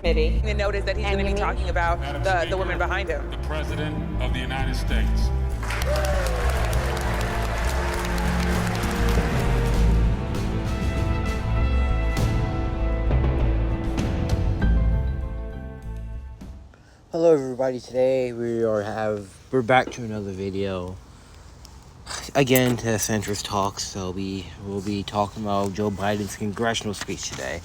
committee. The note is that he's going to be talking about the women behind him. The President of the United States. Hello everybody, today we're back to another video. Again, to centrist talks, so we will be talking about Joe Biden's congressional speech today.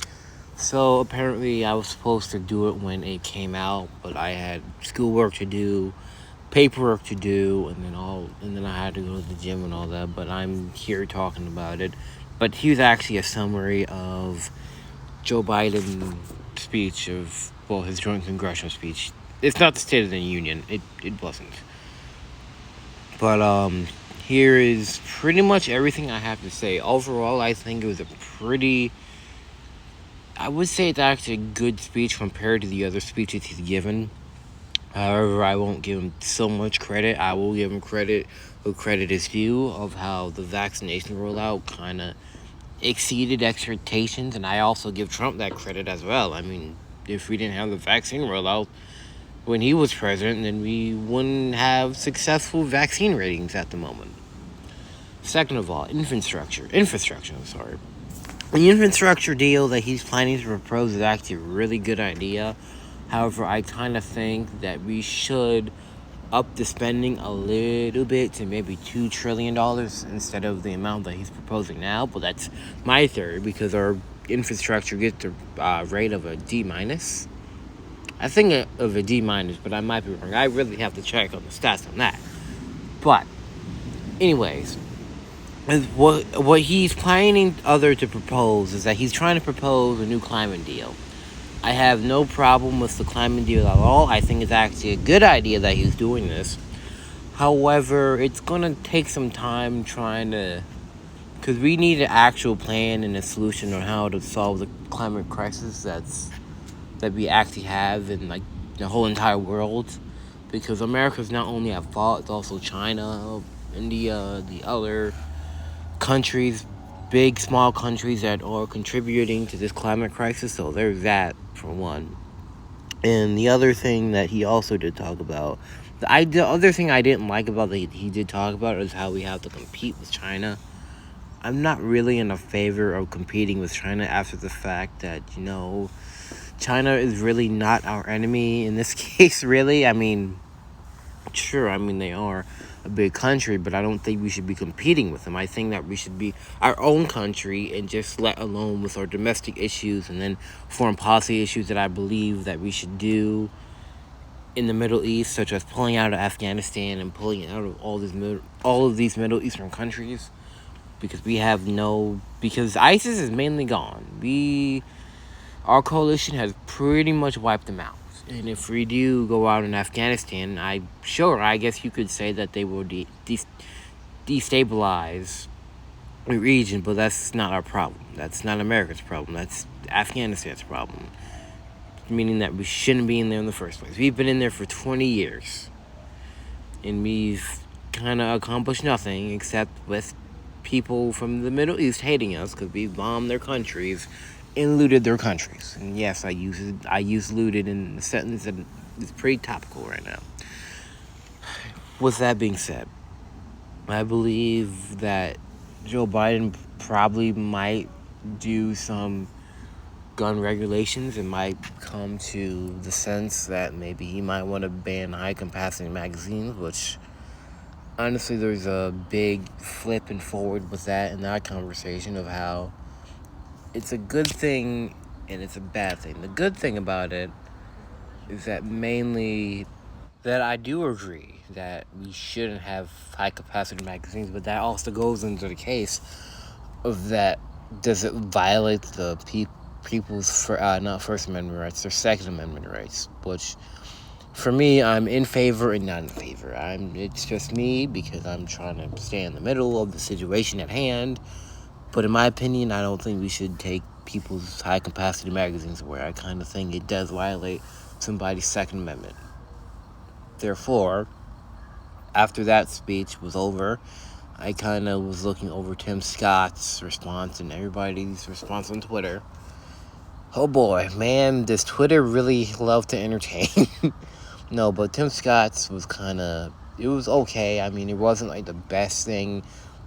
So apparently I was supposed to do it when it came out, but I had schoolwork to do, paperwork to do, and then I had to go to the gym and all that, but I'm here talking about it. But here's actually a summary of Joe Biden's speech his joint congressional speech. It's not the State of the Union. It wasn't. But here is pretty much everything I have to say. Overall, I think it was I would say it's actually a good speech compared to the other speeches he's given. However, I won't give him so much credit. I will give him credit where credit is due of how the vaccination rollout kind of exceeded expectations, and I also give Trump that credit as well. I mean, if we didn't have the vaccine rollout when he was president, then we wouldn't have successful vaccine ratings at the moment. Second of all, infrastructure, The infrastructure deal that he's planning to propose is actually a really good idea. However, I kind of think that we should up the spending a little bit to maybe $2 trillion instead of the amount that he's proposing now. But that's my theory, because our infrastructure gets a rate of a D-. I think of a D-, but I might be wrong. I really have to check on the stats on that. But anyways, what he's planning to propose is that he's trying to propose a new climate deal. I have no problem with the climate deal at all. I think it's actually a good idea that he's doing this. However, it's going to take some time because we need an actual plan and a solution on how to solve the climate crisis that we actually have in like the whole entire world. Because America's not only at fault, it's also China, India, the other countries, big, small countries that are contributing to this climate crisis. So there's that, for one. And the other thing that he also did talk about, the other thing I didn't like about that he did talk about is how we have to compete with China. I'm not really in a favor of competing with China after the fact that, China is really not our enemy in this case, really. I mean, sure, they are a big country, but I don't think we should be competing with them. I think that we should be our own country and just let alone with our domestic issues and then foreign policy issues that I believe that we should do in the Middle East, such as pulling out of Afghanistan and pulling out of all of these Middle Eastern countries, because because ISIS is mainly gone. Our coalition has pretty much wiped them out. And if we do go out in Afghanistan, I guess you could say that they will destabilize the region, but that's not our problem. That's not America's problem. That's Afghanistan's problem. Meaning that we shouldn't be in there in the first place. We've been in there for 20 years. And we've kind of accomplished nothing except with people from the Middle East hating us because we bombed their countries and looted their countries. And yes, I use looted in the sentence that is pretty topical right now. With that being said, I believe that Joe Biden probably might do some gun regulations. It might come to the sense that maybe he might want to ban high-capacity magazines, which honestly there's a big flip and forward with that in that conversation of how it's a good thing and it's a bad thing. The good thing about it is that mainly that I do agree that we shouldn't have high-capacity magazines, but that also goes into the case of that, does it violate the people's, not First Amendment rights, their Second Amendment rights, which, for me, I'm in favor and not in favor. It's just me, because I'm trying to stay in the middle of the situation at hand. But in my opinion, I don't think we should take people's high-capacity magazines away. I kind of think it does violate somebody's Second Amendment. Therefore, after that speech was over, I kind of was looking over Tim Scott's response and everybody's response on Twitter. Oh boy, man, does Twitter really love to entertain? No, but Tim Scott's was it was okay. I mean, it wasn't like the best thing.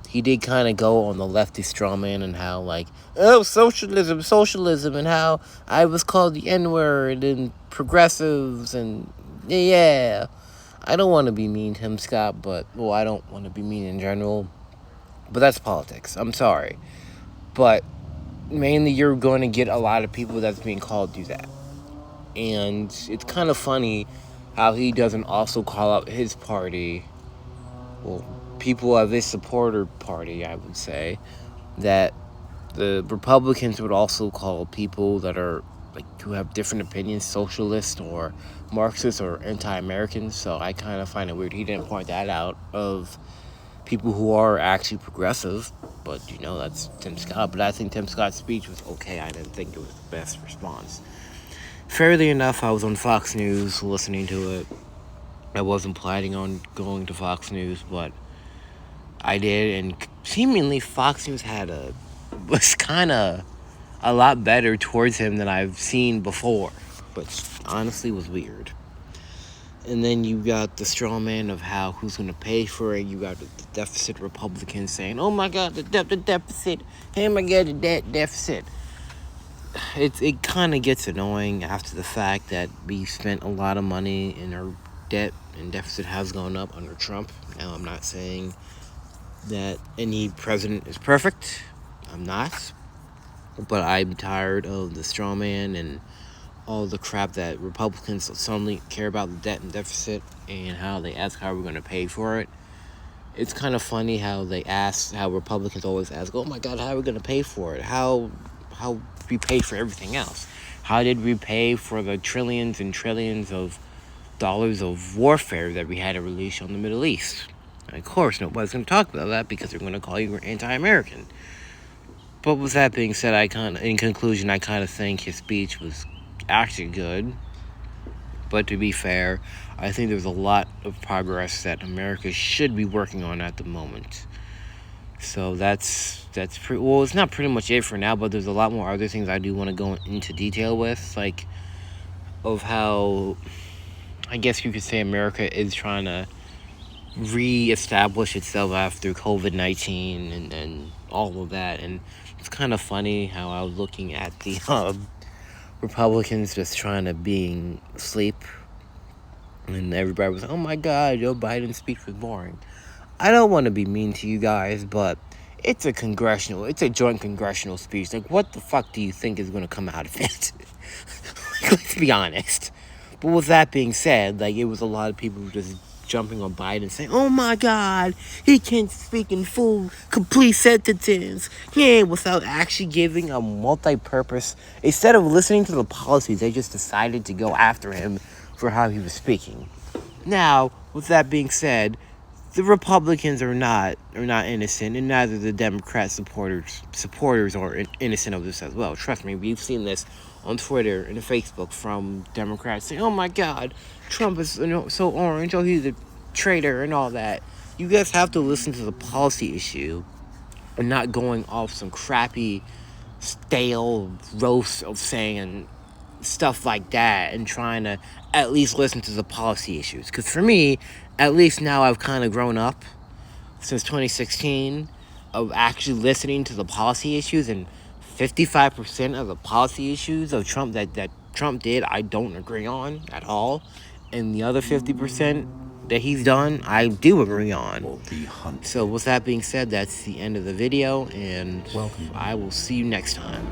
He did kind of go on the lefty straw man and how, like, oh, socialism, and how I was called the N-word and progressives, and yeah. I don't want to be mean, Tim Scott, I don't want to be mean in general, but that's politics. I'm sorry. But mainly you're going to get a lot of people that's being called to do that. And it's kind of funny how he doesn't also call out his party, well, people of his supporter party, I would say, that the Republicans would also call people that are, like, who have different opinions, socialist or Marxist or anti-American. So I kind of find it weird he didn't point that out, of people who are actually progressive. But, that's Tim Scott. But I think Tim Scott's speech was okay. I didn't think it was the best response. Fairly enough, I was on Fox News listening to it. I wasn't planning on going to Fox News, but I did, and seemingly Fox News was kind of a lot better towards him than I've seen before, which honestly was weird. And then you got the straw man of who's going to pay for it. You got the deficit Republicans saying, oh my God, the deficit. Oh my God, the deficit. It kind of gets annoying after the fact that we spent a lot of money and our debt and deficit has gone up under Trump. Now, I'm not saying that any president is perfect. I'm not. But I'm tired of the straw man and all the crap that Republicans suddenly care about the debt and deficit and how they ask how we're going to pay for it. It's kind of funny how Republicans always ask, oh my God, how are we going to pay for it? How we pay for everything else? How did we pay for the trillions and trillions of dollars of warfare that we had to release on the Middle East? And of course, nobody's going to talk about that because they're going to call you anti-American. But with that being said, in conclusion, I kind of think his speech was actually good. But to be fair, I think there's a lot of progress that America should be working on at the moment. So that's it's not pretty much it for now, but there's a lot more other things I do want to go into detail with, like, of how, I guess you could say, America is trying to re-establish itself after COVID-19 and all of that. And it's kind of funny how I was looking at the Republicans just trying to being asleep, and everybody was like, oh my God, Joe Biden's speech was boring. I don't want to be mean to you guys, but it's a joint congressional speech. Like, what the fuck do you think is going to come out of it? Let's be honest. But with that being said, like, it was a lot of people just jumping on Biden saying, oh my God, he can't speak in full, complete sentences. Yeah, without actually giving a multi-purpose. Instead of listening to the policies, they just decided to go after him for how he was speaking. Now, with that being said, the Republicans are not innocent, and neither the Democrat supporters are innocent of this as well. Trust me, we've seen this on Twitter and Facebook from Democrats saying, oh my God, Trump is so orange, oh, he's a traitor and all that. You guys have to listen to the policy issue and not going off some crappy, stale roast of saying stuff like that and trying to at least listen to the policy issues. Because for me, at least now I've kind of grown up since 2016 of actually listening to the policy issues, and 55% of the policy issues of Trump that Trump did, I don't agree on at all. And the other 50% that he's done, I do agree on. So with that being said, that's the end of the video, and I will see you next time.